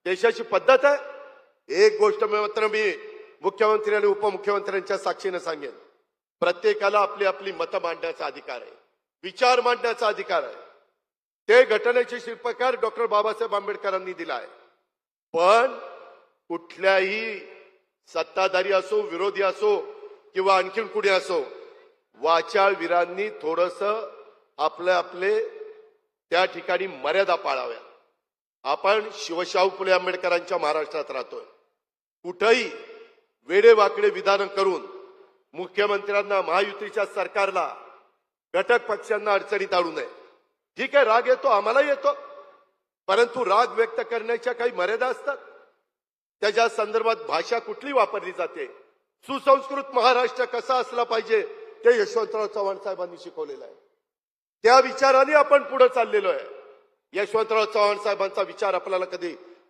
देशाची पद्धत आहे। एक गोष्ट मात्र मी मुख्यमंत्री आणि उपमुख्यमंत्र्यांच्या साक्षीने सांगेन, प्रत्येकाला आपली आपली मतं मांडण्याचा अधिकार आहे, विचार मांडण्याचा अधिकार आहे। ते घटनेचे शिल्पकार डॉक्टर बाबासाहेब आंबेडकरांनी दिला आहे। पण कुठल्याही सत्ताधारी असो, विरोधी असो किंवा आणखीन कुणी असो, वाचाळवीरांनी थोडंसं आपले त्या ठिकाणी मर्यादा पाळाव्या। आपण शिवशाहू फुले आंबेडकरांच्या महाराष्ट्रात राहतोय। कुठेही वेडेवाकडे विधान करून मुख्यमंत्र्यांना, महायुतीच्या सरकारला, घटक पक्षांना अडचणीत आणू नये। ठीक आहे, राग येतो, आम्हाला येतो, परंतु राग व्यक्त करण्याच्या काही मर्यादा असतात। त्याच्या संदर्भात भाषा कुठली वापरली जाते, सुसंस्कृत महाराष्ट्र कसा असला पाहिजे ते यशवंतराव चव्हाण साहेबांनी शिकवलेलं आहे। त्या विचाराने आपण पुढे चाललेलो आहे। यशवंतराव चव्हाण साहेबांचा विचार आपल्याला कधी